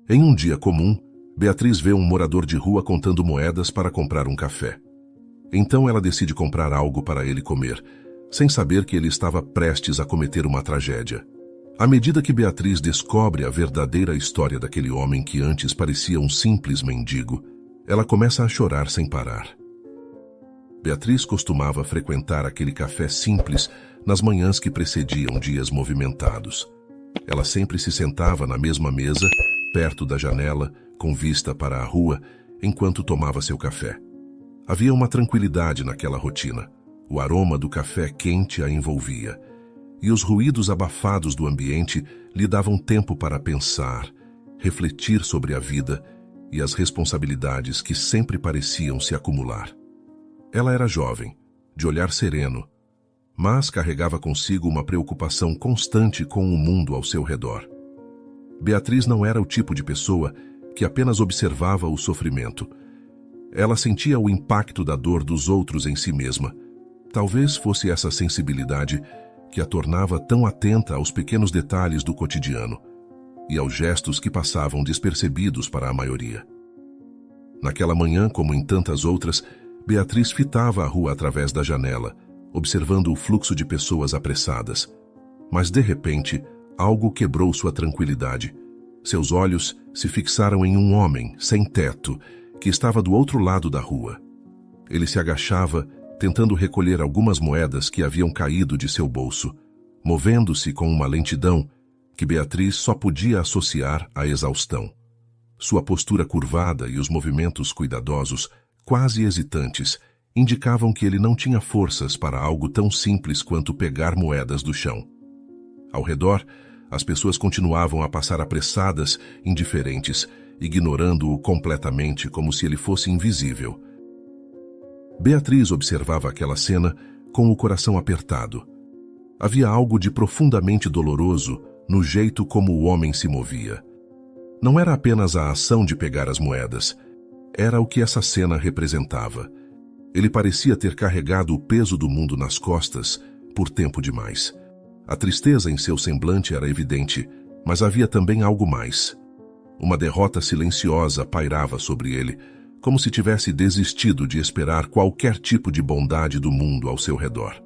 Em um dia comum, Beatriz vê um morador de rua contando moedas para comprar um café. Então ela decide comprar algo para ele comer, sem saber que ele estava prestes a cometer uma tragédia. À medida que Beatriz descobre a verdadeira história daquele homem que antes parecia um simples mendigo, ela começa a chorar sem parar. Beatriz costumava frequentar aquele café simples nas manhãs que precediam dias movimentados. Ela sempre se sentava na mesma mesa, perto da janela, com vista para a rua, enquanto tomava seu café. Havia uma tranquilidade naquela rotina. O aroma do café quente a envolvia, e os ruídos abafados do ambiente lhe davam tempo para pensar, refletir sobre a vida e as responsabilidades que sempre pareciam se acumular. Ela era jovem, de olhar sereno, mas carregava consigo uma preocupação constante com o mundo ao seu redor. Beatriz não era o tipo de pessoa que apenas observava o sofrimento. Ela sentia o impacto da dor dos outros em si mesma. Talvez fosse essa sensibilidade que a tornava tão atenta aos pequenos detalhes do cotidiano e aos gestos que passavam despercebidos para a maioria. Naquela manhã, como em tantas outras, Beatriz fitava a rua através da janela, observando o fluxo de pessoas apressadas. Mas, de repente, algo quebrou sua tranquilidade. Seus olhos se fixaram em um homem, sem teto, que estava do outro lado da rua. Ele se agachava, tentando recolher algumas moedas que haviam caído de seu bolso, movendo-se com uma lentidão que Beatriz só podia associar à exaustão. Sua postura curvada e os movimentos cuidadosos, quase hesitantes, indicavam que ele não tinha forças para algo tão simples quanto pegar moedas do chão. Ao redor, as pessoas continuavam a passar apressadas, indiferentes, ignorando-o completamente como se ele fosse invisível. Beatriz observava aquela cena com o coração apertado. Havia algo de profundamente doloroso no jeito como o homem se movia. Não era apenas a ação de pegar as moedas, era o que essa cena representava. Ele parecia ter carregado o peso do mundo nas costas por tempo demais. A tristeza em seu semblante era evidente, mas havia também algo mais. Uma derrota silenciosa pairava sobre ele, como se tivesse desistido de esperar qualquer tipo de bondade do mundo ao seu redor.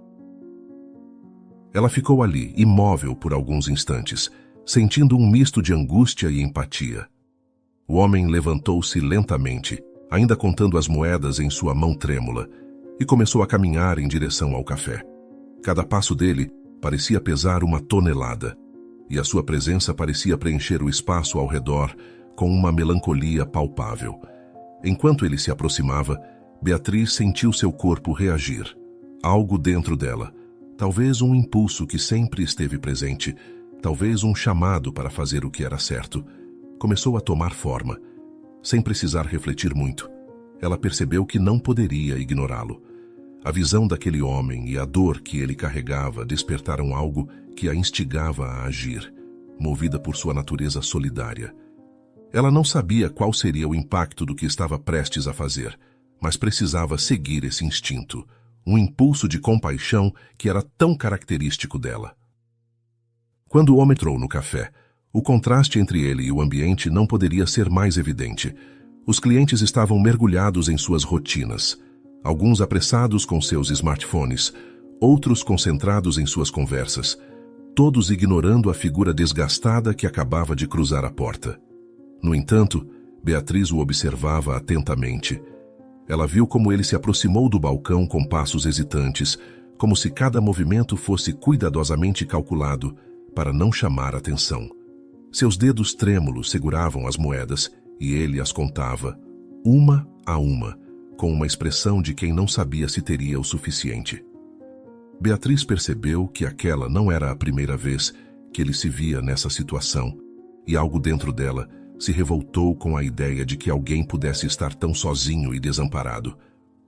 Ela ficou ali, imóvel por alguns instantes, sentindo um misto de angústia e empatia. O homem levantou-se lentamente, ainda contando as moedas em sua mão trêmula, e começou a caminhar em direção ao café. Cada passo dele parecia pesar uma tonelada, e a sua presença parecia preencher o espaço ao redor com uma melancolia palpável. Enquanto ele se aproximava, Beatriz sentiu seu corpo reagir. Algo dentro dela, talvez um impulso que sempre esteve presente, talvez um chamado para fazer o que era certo, começou a tomar forma. Sem precisar refletir muito, ela percebeu que não poderia ignorá-lo. A visão daquele homem e a dor que ele carregava despertaram algo que a instigava a agir, movida por sua natureza solidária. Ela não sabia qual seria o impacto do que estava prestes a fazer, mas precisava seguir esse instinto, um impulso de compaixão que era tão característico dela. Quando o homem entrou no café, o contraste entre ele e o ambiente não poderia ser mais evidente. Os clientes estavam mergulhados em suas rotinas, alguns apressados com seus smartphones, outros concentrados em suas conversas, todos ignorando a figura desgastada que acabava de cruzar a porta. No entanto, Beatriz o observava atentamente. Ela viu como ele se aproximou do balcão com passos hesitantes, como se cada movimento fosse cuidadosamente calculado para não chamar atenção. Seus dedos trêmulos seguravam as moedas e ele as contava, uma a uma, com uma expressão de quem não sabia se teria o suficiente. Beatriz percebeu que aquela não era a primeira vez que ele se via nessa situação, e algo dentro dela se revoltou com a ideia de que alguém pudesse estar tão sozinho e desamparado.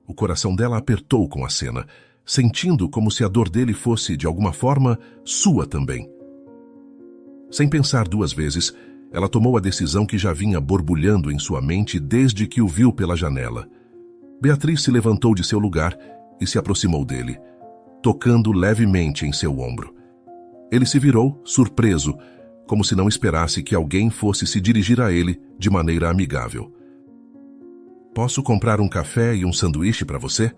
O coração dela apertou com a cena, sentindo como se a dor dele fosse, de alguma forma, sua também. Sem pensar duas vezes, ela tomou a decisão que já vinha borbulhando em sua mente desde que o viu pela janela. Beatriz se levantou de seu lugar e se aproximou dele, tocando levemente em seu ombro. Ele se virou, surpreso, como se não esperasse que alguém fosse se dirigir a ele de maneira amigável. "Posso comprar um café e um sanduíche para você?"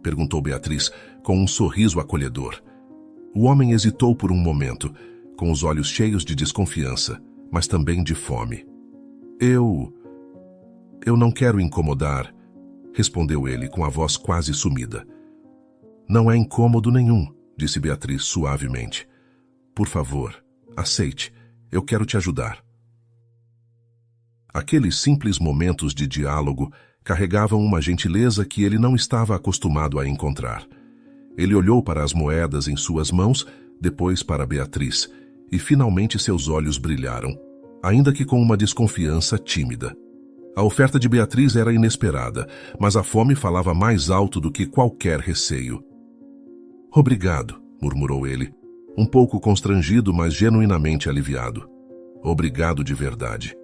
perguntou Beatriz, com um sorriso acolhedor. O homem hesitou por um momento, com os olhos cheios de desconfiança, mas também de fome. Eu não quero incomodar", respondeu ele com a voz quase sumida. "Não é incômodo nenhum", disse Beatriz suavemente. "Por favor, aceite, eu quero te ajudar." Aqueles simples momentos de diálogo carregavam uma gentileza que ele não estava acostumado a encontrar. Ele olhou para as moedas em suas mãos, depois para Beatriz, e finalmente seus olhos brilharam, ainda que com uma desconfiança tímida. A oferta de Beatriz era inesperada, mas a fome falava mais alto do que qualquer receio. "Obrigado", murmurou ele, um pouco constrangido, mas genuinamente aliviado. "Obrigado de verdade."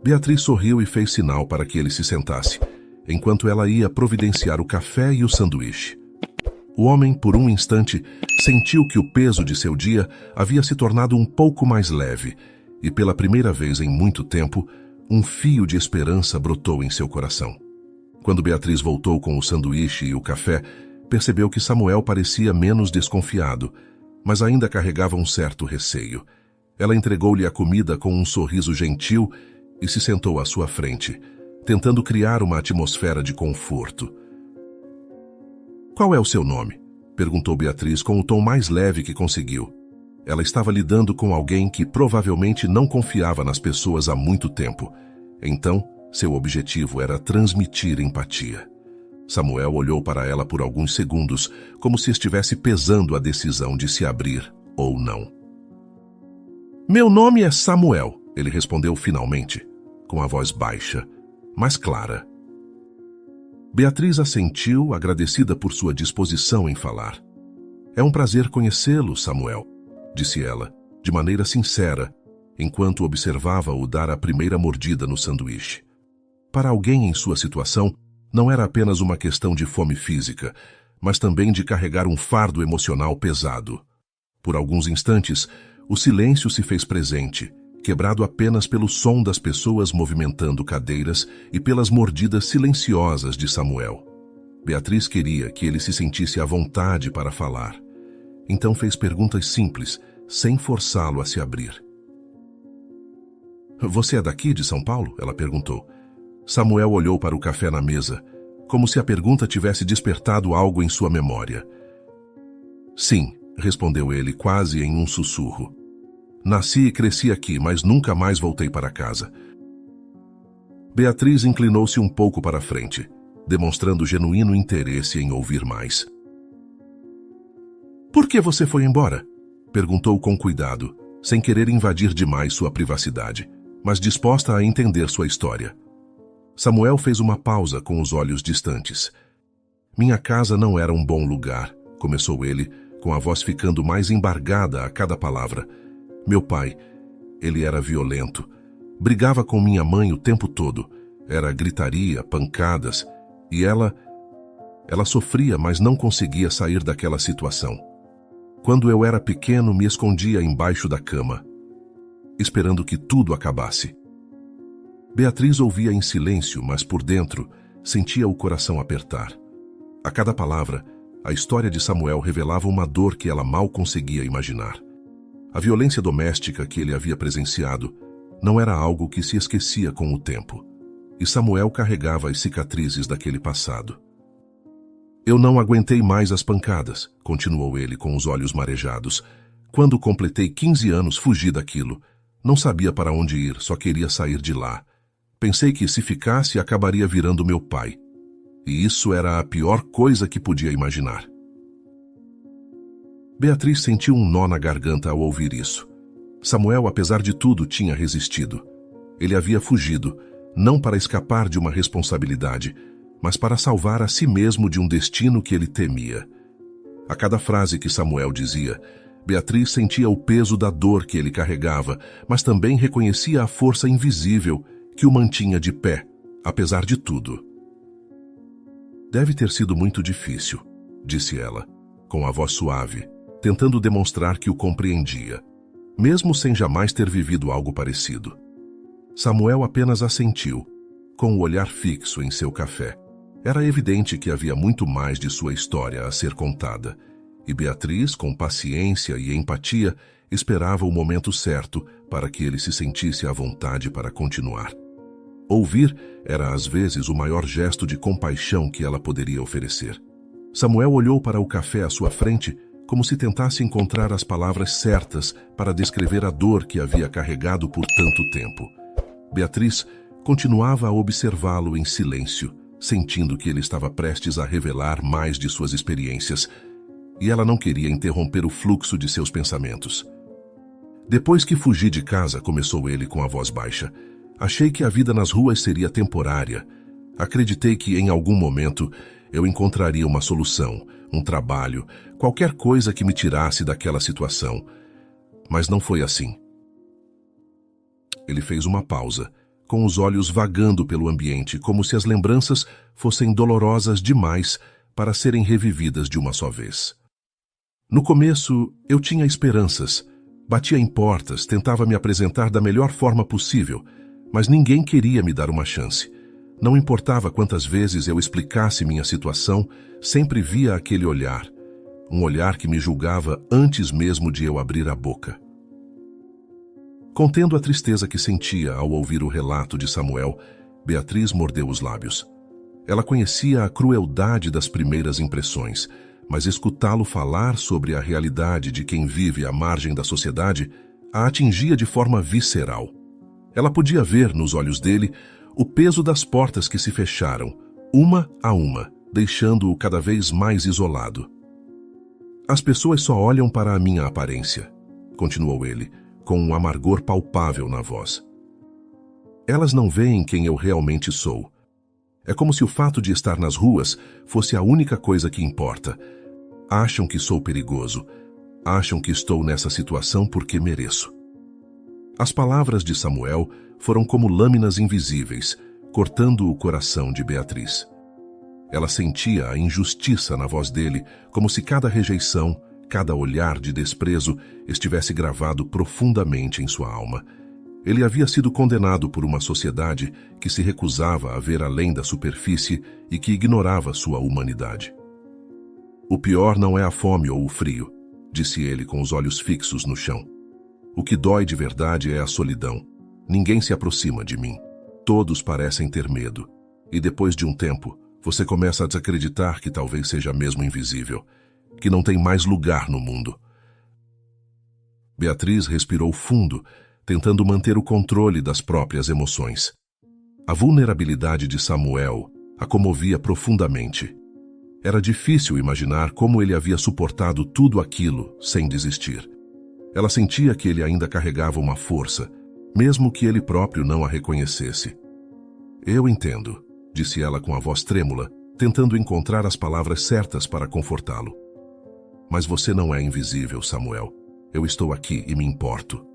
Beatriz sorriu e fez sinal para que ele se sentasse, enquanto ela ia providenciar o café e o sanduíche. O homem, por um instante, sentiu que o peso de seu dia havia se tornado um pouco mais leve, e pela primeira vez em muito tempo, um fio de esperança brotou em seu coração. Quando Beatriz voltou com o sanduíche e o café, percebeu que Samuel parecia menos desconfiado, mas ainda carregava um certo receio. Ela entregou-lhe a comida com um sorriso gentil e se sentou à sua frente, tentando criar uma atmosfera de conforto. "Qual é o seu nome?" perguntou Beatriz com o tom mais leve que conseguiu. Ela estava lidando com alguém que provavelmente não confiava nas pessoas há muito tempo. Então, seu objetivo era transmitir empatia. Samuel olhou para ela por alguns segundos, como se estivesse pesando a decisão de se abrir ou não. "Meu nome é Samuel", ele respondeu finalmente, com a voz baixa, mas clara. Beatriz assentiu, agradecida por sua disposição em falar. "É um prazer conhecê-lo, Samuel", disse ela, de maneira sincera, enquanto observava-o dar a primeira mordida no sanduíche. Para alguém em sua situação, não era apenas uma questão de fome física, mas também de carregar um fardo emocional pesado. Por alguns instantes, o silêncio se fez presente, quebrado apenas pelo som das pessoas movimentando cadeiras e pelas mordidas silenciosas de Samuel. Beatriz queria que ele se sentisse à vontade para falar. Então fez perguntas simples, sem forçá-lo a se abrir. "Você é daqui, de São Paulo?" ela perguntou. Samuel olhou para o café na mesa, como se a pergunta tivesse despertado algo em sua memória. "Sim", respondeu ele, quase em um sussurro. "Nasci e cresci aqui, mas nunca mais voltei para casa." Beatriz inclinou-se um pouco para frente, demonstrando genuíno interesse em ouvir mais. "Por que você foi embora?" perguntou com cuidado, sem querer invadir demais sua privacidade, mas disposta a entender sua história. Samuel fez uma pausa com os olhos distantes. "Minha casa não era um bom lugar", começou ele, com a voz ficando mais embargada a cada palavra. "Meu pai, ele era violento. Brigava com minha mãe o tempo todo. Era gritaria, pancadas, e ela sofria, mas não conseguia sair daquela situação. Quando eu era pequeno, me escondia embaixo da cama, esperando que tudo acabasse." Beatriz ouvia em silêncio, mas por dentro sentia o coração apertar. A cada palavra, a história de Samuel revelava uma dor que ela mal conseguia imaginar. A violência doméstica que ele havia presenciado não era algo que se esquecia com o tempo, e Samuel carregava as cicatrizes daquele passado. "Eu não aguentei mais as pancadas", continuou ele com os olhos marejados. "Quando completei 15 anos, fugi daquilo. Não sabia para onde ir, só queria sair de lá. Pensei que se ficasse, acabaria virando meu pai. E isso era a pior coisa que podia imaginar." Beatriz sentiu um nó na garganta ao ouvir isso. Samuel, apesar de tudo, tinha resistido. Ele havia fugido, não para escapar de uma responsabilidade, mas para salvar a si mesmo de um destino que ele temia. A cada frase que Samuel dizia, Beatriz sentia o peso da dor que ele carregava, mas também reconhecia a força invisível que o mantinha de pé, apesar de tudo. "Deve ter sido muito difícil", disse ela, com a voz suave, tentando demonstrar que o compreendia. mesmo sem jamais ter vivido algo parecido. Samuel apenas assentiu, com o olhar fixo em seu café. Era evidente que havia muito mais de sua história a ser contada, e Beatriz, com paciência e empatia, esperava o momento certo para que ele se sentisse à vontade para continuar. Ouvir era às vezes o maior gesto de compaixão que ela poderia oferecer. Samuel olhou para o café à sua frente como se tentasse encontrar as palavras certas para descrever a dor que havia carregado por tanto tempo. Beatriz continuava a observá-lo em silêncio, sentindo que ele estava prestes a revelar mais de suas experiências, e ela não queria interromper o fluxo de seus pensamentos. Depois que fugi de casa, começou ele com a voz baixa, achei que a vida nas ruas seria temporária. Acreditei que em algum momento eu encontraria uma solução, um trabalho, qualquer coisa que me tirasse daquela situação. Mas não foi assim. Ele fez uma pausa, com os olhos vagando pelo ambiente, como se as lembranças fossem dolorosas demais para serem revividas de uma só vez. No começo, eu tinha esperanças. Batia em portas, tentava me apresentar da melhor forma possível, mas ninguém queria me dar uma chance. Não importava quantas vezes eu explicasse minha situação, sempre via aquele olhar, um olhar que me julgava antes mesmo de eu abrir a boca. Contendo a tristeza que sentia ao ouvir o relato de Samuel, Beatriz mordeu os lábios. Ela conhecia a crueldade das primeiras impressões, mas escutá-lo falar sobre a realidade de quem vive à margem da sociedade a atingia de forma visceral. Ela podia ver nos olhos dele o peso das portas que se fecharam, uma a uma, deixando-o cada vez mais isolado. As pessoas só olham para a minha aparência, continuou ele, com um amargor palpável na voz. Elas não veem quem eu realmente sou. É como se o fato de estar nas ruas fosse a única coisa que importa. Acham que sou perigoso. Acham que estou nessa situação porque mereço. As palavras de Samuel foram como lâminas invisíveis, cortando o coração de Beatriz. Ela sentia a injustiça na voz dele, como se cada rejeição, cada olhar de desprezo estivesse gravado profundamente em sua alma. Ele havia sido condenado por uma sociedade que se recusava a ver além da superfície e que ignorava sua humanidade. O pior não é a fome ou o frio, disse ele com os olhos fixos no chão. O que dói de verdade é a solidão. Ninguém se aproxima de mim. Todos parecem ter medo. E depois de um tempo, você começa a desacreditar que talvez seja mesmo invisível, que não tem mais lugar no mundo. Beatriz respirou fundo, tentando manter o controle das próprias emoções. A vulnerabilidade de Samuel a comovia profundamente. Era difícil imaginar como ele havia suportado tudo aquilo sem desistir. Ela sentia que ele ainda carregava uma força, mesmo que ele próprio não a reconhecesse. Eu entendo, disse ela com a voz trêmula, tentando encontrar as palavras certas para confortá-lo. Mas você não é invisível, Samuel. Eu estou aqui e me importo.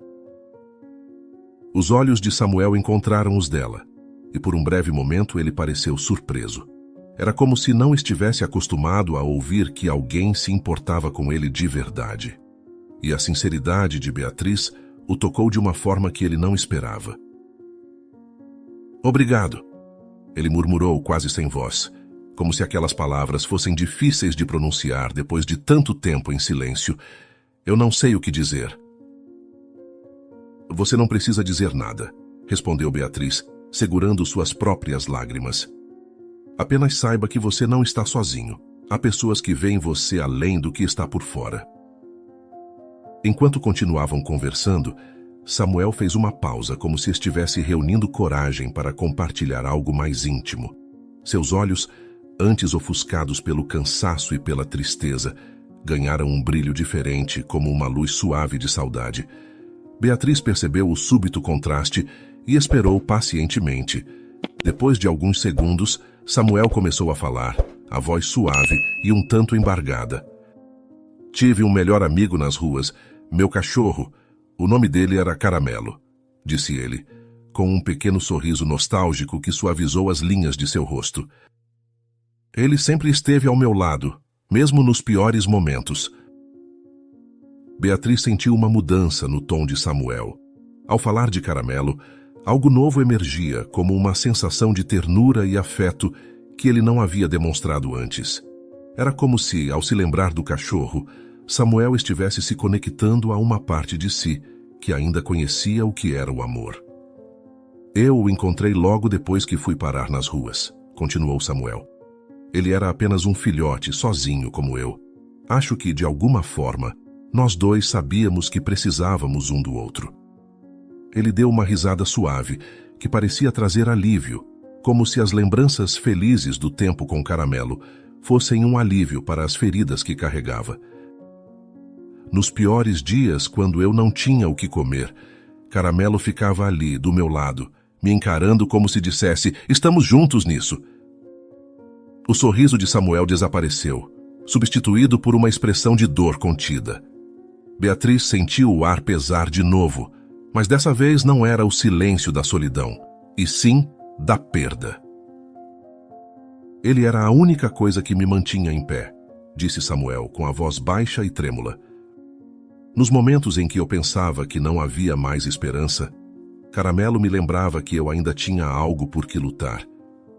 Os olhos de Samuel encontraram os dela, e por um breve momento ele pareceu surpreso. Era como se não estivesse acostumado a ouvir que alguém se importava com ele de verdade. E a sinceridade de Beatriz o tocou de uma forma que ele não esperava. Obrigado, ele murmurou quase sem voz, como se aquelas palavras fossem difíceis de pronunciar depois de tanto tempo em silêncio. Eu não sei o que dizer. Você não precisa dizer nada, respondeu Beatriz, segurando suas próprias lágrimas. Apenas saiba que você não está sozinho. Há pessoas que veem você além do que está por fora. Enquanto continuavam conversando, Samuel fez uma pausa, como se estivesse reunindo coragem para compartilhar algo mais íntimo. Seus olhos, antes ofuscados pelo cansaço e pela tristeza, ganharam um brilho diferente, como uma luz suave de saudade. Beatriz percebeu o súbito contraste e esperou pacientemente. Depois de alguns segundos, Samuel começou a falar, a voz suave e um tanto embargada. Tive um melhor amigo nas ruas, meu cachorro. O nome dele era Caramelo, disse ele, com um pequeno sorriso nostálgico que suavizou as linhas de seu rosto. Ele sempre esteve ao meu lado, mesmo nos piores momentos. Beatriz sentiu uma mudança no tom de Samuel. Ao falar de Caramelo, algo novo emergia, como uma sensação de ternura e afeto que ele não havia demonstrado antes. Era como se, ao se lembrar do cachorro, Samuel estivesse se conectando a uma parte de si, que ainda conhecia o que era o amor. Eu o encontrei logo depois que fui parar nas ruas, continuou Samuel. Ele era apenas um filhote, sozinho como eu. Acho que, de alguma forma, nós dois sabíamos que precisávamos um do outro. Ele deu uma risada suave, que parecia trazer alívio, como se as lembranças felizes do tempo com Caramelo fossem um alívio para as feridas que carregava. Nos piores dias, quando eu não tinha o que comer, Caramelo ficava ali, do meu lado, me encarando como se dissesse: estamos juntos nisso. O sorriso de Samuel desapareceu, substituído por uma expressão de dor contida. Beatriz sentiu o ar pesar de novo, mas dessa vez não era o silêncio da solidão, e sim da perda. Ele era a única coisa que me mantinha em pé, disse Samuel com a voz baixa e trêmula. Nos momentos em que eu pensava que não havia mais esperança, Caramelo me lembrava que eu ainda tinha algo por que lutar.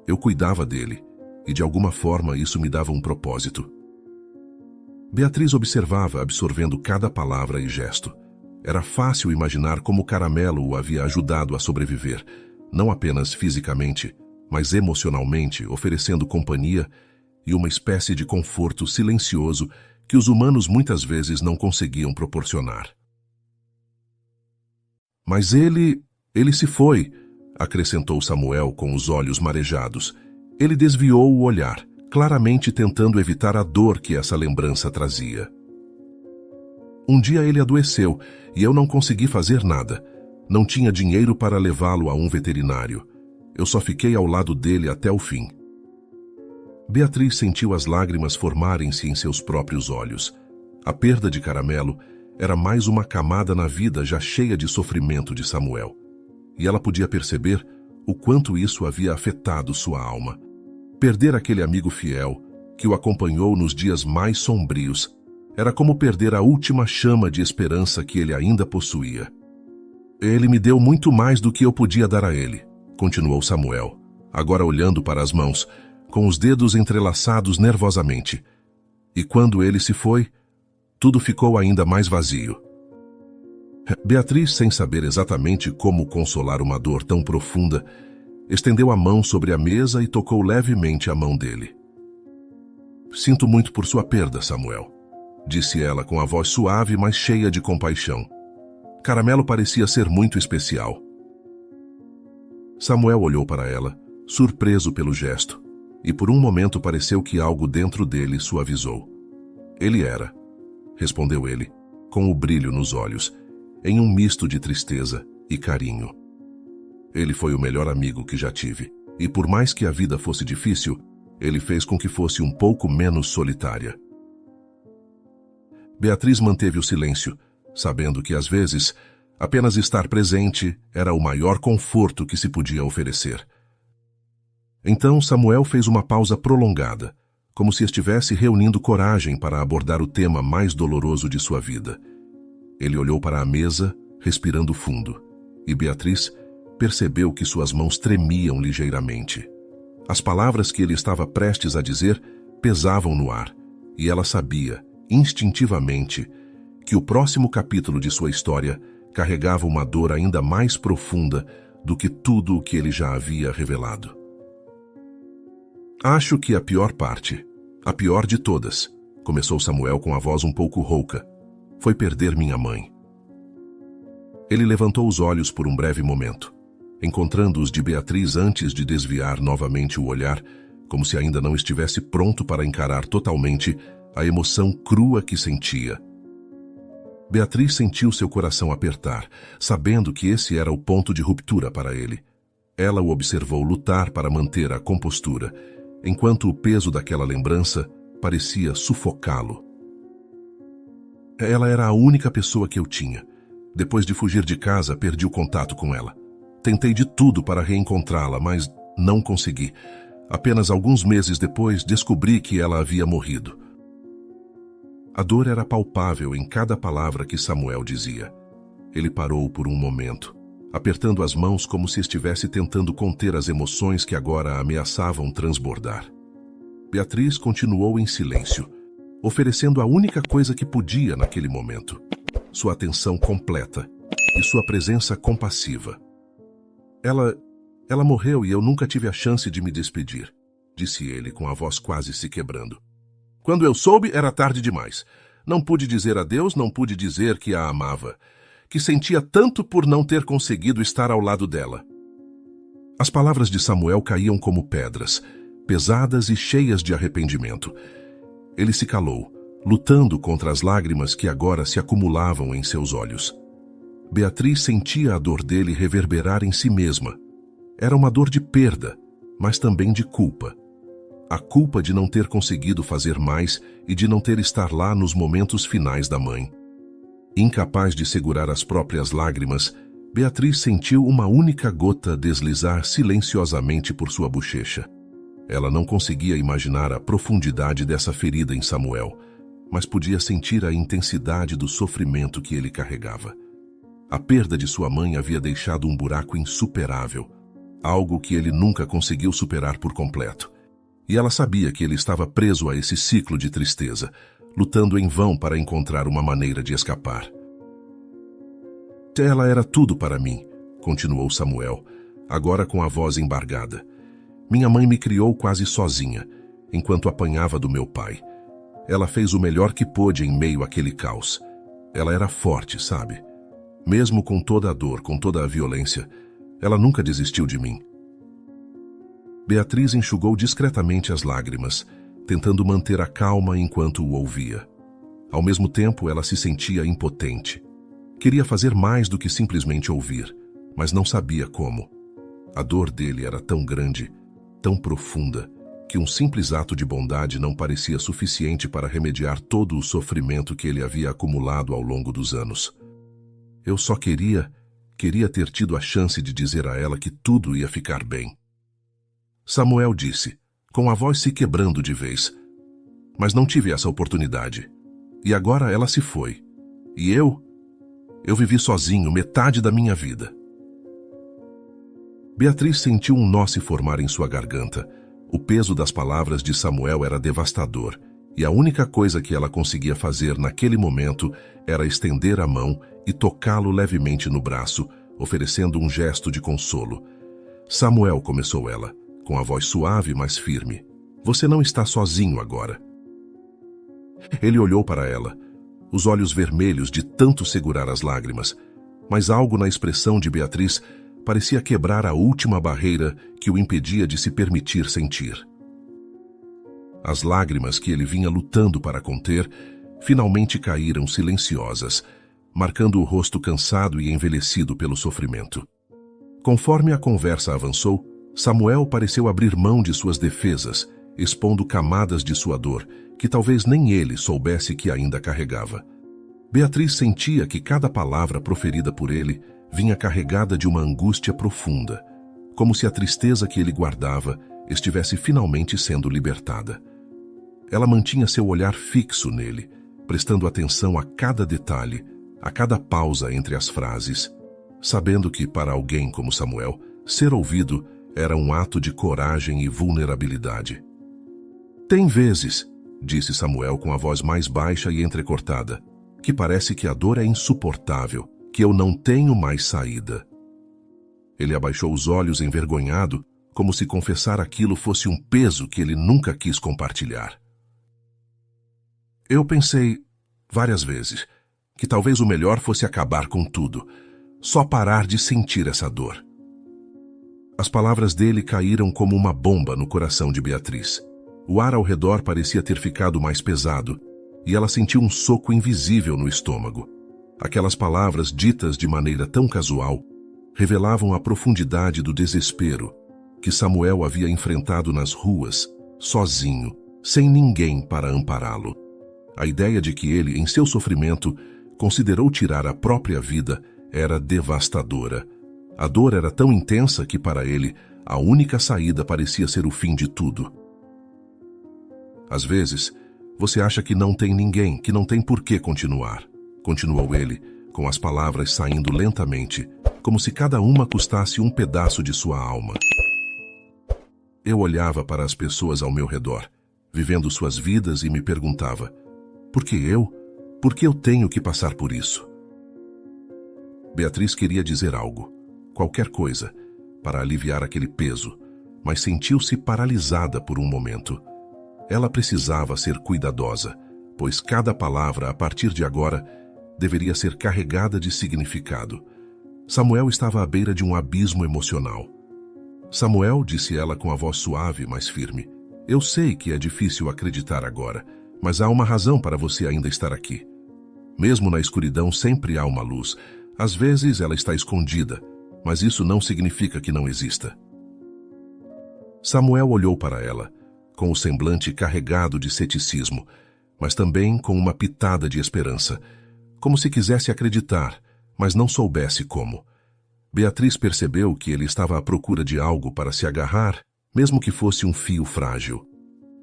Eu cuidava dele, e de alguma forma isso me dava um propósito. Beatriz observava, absorvendo cada palavra e gesto. Era fácil imaginar como Caramelo o havia ajudado a sobreviver, não apenas fisicamente, mas emocionalmente, oferecendo companhia e uma espécie de conforto silencioso que os humanos muitas vezes não conseguiam proporcionar. Mas ele se foi, acrescentou Samuel com os olhos marejados. Ele desviou o olhar, claramente tentando evitar a dor que essa lembrança trazia. Um dia ele adoeceu e eu não consegui fazer nada. Não tinha dinheiro para levá-lo a um veterinário. Eu só fiquei ao lado dele até o fim. Beatriz sentiu as lágrimas formarem-se em seus próprios olhos. A perda de Caramelo era mais uma camada na vida já cheia de sofrimento de Samuel. E ela podia perceber o quanto isso havia afetado sua alma. Perder aquele amigo fiel, que o acompanhou nos dias mais sombrios, era como perder a última chama de esperança que ele ainda possuía. Ele me deu muito mais do que eu podia dar a ele, continuou Samuel, agora olhando para as mãos, com os dedos entrelaçados nervosamente. E quando ele se foi, tudo ficou ainda mais vazio. Beatriz, sem saber exatamente como consolar uma dor tão profunda, estendeu a mão sobre a mesa e tocou levemente a mão dele. Sinto muito por sua perda, Samuel, disse ela com a voz suave, mas cheia de compaixão. Caramelo parecia ser muito especial. Samuel olhou para ela, surpreso pelo gesto, e por um momento pareceu que algo dentro dele suavizou. Ele era, respondeu ele, com o brilho nos olhos, em um misto de tristeza e carinho. Ele foi o melhor amigo que já tive, e por mais que a vida fosse difícil, ele fez com que fosse um pouco menos solitária. Beatriz manteve o silêncio, sabendo que às vezes, apenas estar presente era o maior conforto que se podia oferecer. Então Samuel fez uma pausa prolongada, como se estivesse reunindo coragem para abordar o tema mais doloroso de sua vida. Ele olhou para a mesa, respirando fundo, e Beatriz percebeu que suas mãos tremiam ligeiramente. As palavras que ele estava prestes a dizer pesavam no ar, e ela sabia, instintivamente, que o próximo capítulo de sua história carregava uma dor ainda mais profunda do que tudo o que ele já havia revelado. Acho que a pior parte, a pior de todas, começou Samuel com a voz um pouco rouca, foi perder minha mãe. Ele levantou os olhos por um breve momento, encontrando os de Beatriz antes de desviar novamente o olhar, como se ainda não estivesse pronto para encarar totalmente a emoção crua que sentia. Beatriz sentiu seu coração apertar, sabendo que esse era o ponto de ruptura para ele. Ela o observou lutar para manter a compostura, enquanto o peso daquela lembrança parecia sufocá-lo. Ela era a única pessoa que eu tinha. Depois de fugir de casa, perdi o contato com ela. Tentei de tudo para reencontrá-la, mas não consegui. Apenas alguns meses depois, descobri que ela havia morrido. A dor era palpável em cada palavra que Samuel dizia. Ele parou por um momento, apertando as mãos como se estivesse tentando conter as emoções que agora a ameaçavam transbordar. Beatriz continuou em silêncio, oferecendo a única coisa que podia naquele momento: sua atenção completa e sua presença compassiva. Ela morreu e eu nunca tive a chance de me despedir, disse ele com a voz quase se quebrando. Quando eu soube, era tarde demais. Não pude dizer adeus, não pude dizer que a amava, que sentia tanto por não ter conseguido estar ao lado dela. As palavras de Samuel caíam como pedras, pesadas e cheias de arrependimento. Ele se calou, lutando contra as lágrimas que agora se acumulavam em seus olhos. Beatriz sentia a dor dele reverberar em si mesma. Era uma dor de perda, mas também de culpa. A culpa de não ter conseguido fazer mais e de não ter estar lá nos momentos finais da mãe. Incapaz de segurar as próprias lágrimas, Beatriz sentiu uma única gota deslizar silenciosamente por sua bochecha. Ela não conseguia imaginar a profundidade dessa ferida em Samuel, mas podia sentir a intensidade do sofrimento que ele carregava. A perda de sua mãe havia deixado um buraco insuperável, algo que ele nunca conseguiu superar por completo. E ela sabia que ele estava preso a esse ciclo de tristeza, lutando em vão para encontrar uma maneira de escapar. Ela era tudo para mim, continuou Samuel, agora com a voz embargada. Minha mãe me criou quase sozinha, enquanto apanhava do meu pai. Ela fez o melhor que pôde em meio àquele caos. Ela era forte, sabe? Mesmo com toda a dor, com toda a violência, ela nunca desistiu de mim. Beatriz enxugou discretamente as lágrimas, tentando manter a calma enquanto o ouvia. Ao mesmo tempo, ela se sentia impotente. Queria fazer mais do que simplesmente ouvir, mas não sabia como. A dor dele era tão grande, tão profunda, que um simples ato de bondade não parecia suficiente para remediar todo o sofrimento que ele havia acumulado ao longo dos anos. Eu só queria ter tido a chance de dizer a ela que tudo ia ficar bem. Samuel disse, com a voz se quebrando de vez. Mas não tive essa oportunidade. E agora ela se foi. E eu vivi sozinho metade da minha vida. Beatriz sentiu um nó se formar em sua garganta. O peso das palavras de Samuel era devastador, e a única coisa que ela conseguia fazer naquele momento era estender a mão e tocá-lo levemente no braço, oferecendo um gesto de consolo. Samuel, começou ela, com a voz suave, mas firme. Você não está sozinho agora. Ele olhou para ela, os olhos vermelhos de tanto segurar as lágrimas, mas algo na expressão de Beatriz parecia quebrar a última barreira que o impedia de se permitir sentir. As lágrimas que ele vinha lutando para conter finalmente caíram silenciosas, marcando o rosto cansado e envelhecido pelo sofrimento. Conforme a conversa avançou, Samuel pareceu abrir mão de suas defesas, expondo camadas de sua dor, que talvez nem ele soubesse que ainda carregava. Beatriz sentia que cada palavra proferida por ele vinha carregada de uma angústia profunda, como se a tristeza que ele guardava estivesse finalmente sendo libertada. Ela mantinha seu olhar fixo nele, prestando atenção a cada detalhe, a cada pausa entre as frases, sabendo que, para alguém como Samuel, ser ouvido era um ato de coragem e vulnerabilidade. Tem vezes, disse Samuel com a voz mais baixa e entrecortada, que parece que a dor é insuportável, que eu não tenho mais saída. Ele abaixou os olhos envergonhado, como se confessar aquilo fosse um peso que ele nunca quis compartilhar. Eu pensei, várias vezes, que talvez o melhor fosse acabar com tudo, só parar de sentir essa dor. As palavras dele caíram como uma bomba no coração de Beatriz. O ar ao redor parecia ter ficado mais pesado, e ela sentiu um soco invisível no estômago. Aquelas palavras ditas de maneira tão casual revelavam a profundidade do desespero que Samuel havia enfrentado nas ruas, sozinho, sem ninguém para ampará-lo. A ideia de que ele, em seu sofrimento, considerou tirar a própria vida era devastadora. A dor era tão intensa que, para ele, a única saída parecia ser o fim de tudo. Às vezes, Você acha que não tem ninguém, que não tem por que continuar, continuou ele, com as palavras saindo lentamente, como se cada uma custasse um pedaço de sua alma. Eu olhava para as pessoas ao meu redor, vivendo suas vidas, e me perguntava: por que eu? Por que eu tenho que passar por isso? Beatriz queria dizer algo, qualquer coisa, para aliviar aquele peso, mas sentiu-se paralisada por um momento. Ela precisava ser cuidadosa, pois cada palavra, a partir de agora, deveria ser carregada de significado. Samuel estava à beira de um abismo emocional. Samuel, disse ela com a voz suave, mas firme, eu sei que é difícil acreditar agora, mas há uma razão para você ainda estar aqui. Mesmo na escuridão sempre há uma luz. Às vezes ela está escondida, mas isso não significa que não exista. Samuel olhou para ela, com o semblante carregado de ceticismo, mas também com uma pitada de esperança, como se quisesse acreditar, mas não soubesse como. Beatriz percebeu que ele estava à procura de algo para se agarrar, mesmo que fosse um fio frágil.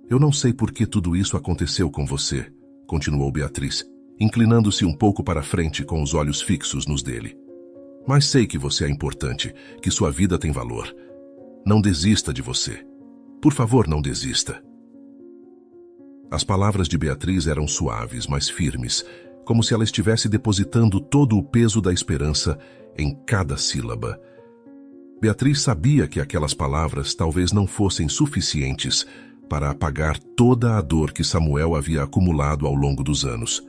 Eu não sei por que tudo isso aconteceu com você, continuou Beatriz, inclinando-se um pouco para frente com os olhos fixos nos dele. Mas sei que você é importante, que sua vida tem valor. Não desista de você. Por favor, não desista. As palavras de Beatriz eram suaves, mas firmes, como se ela estivesse depositando todo o peso da esperança em cada sílaba. Beatriz sabia que aquelas palavras talvez não fossem suficientes para apagar toda a dor que Samuel havia acumulado ao longo dos anos.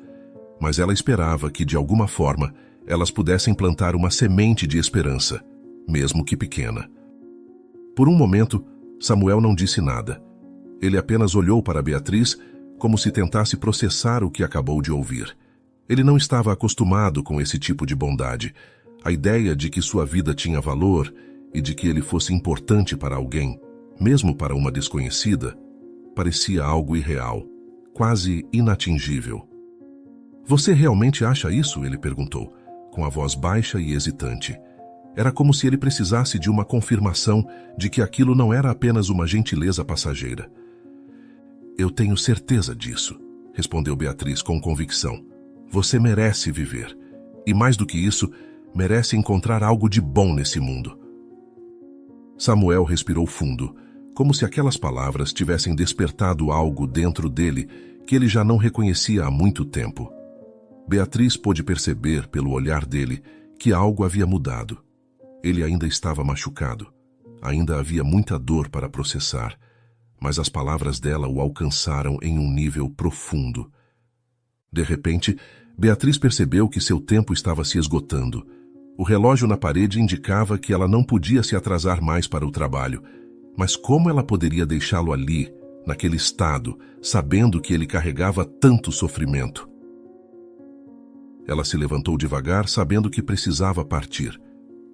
Mas ela esperava que, de alguma forma, elas pudessem plantar uma semente de esperança, mesmo que pequena. Por um momento, Samuel não disse nada. Ele apenas olhou para Beatriz como se tentasse processar o que acabou de ouvir. Ele não estava acostumado com esse tipo de bondade. A ideia de que sua vida tinha valor e de que ele fosse importante para alguém, mesmo para uma desconhecida, parecia algo irreal, quase inatingível. Você realmente acha isso? Ele perguntou, com a voz baixa e hesitante. Era como se ele precisasse de uma confirmação de que aquilo não era apenas uma gentileza passageira. Eu tenho certeza disso, respondeu Beatriz com convicção. Você merece viver. E mais do que isso, merece encontrar algo de bom nesse mundo. Samuel respirou fundo, como se aquelas palavras tivessem despertado algo dentro dele que ele já não reconhecia há muito tempo. Beatriz pôde perceber pelo olhar dele que algo havia mudado. Ele ainda estava machucado. Ainda havia muita dor para processar, mas as palavras dela o alcançaram em um nível profundo. De repente, Beatriz percebeu que seu tempo estava se esgotando. O relógio na parede indicava que ela não podia se atrasar mais para o trabalho. Mas como ela poderia deixá-lo ali, naquele estado, sabendo que ele carregava tanto sofrimento? Ela se levantou devagar, sabendo que precisava partir,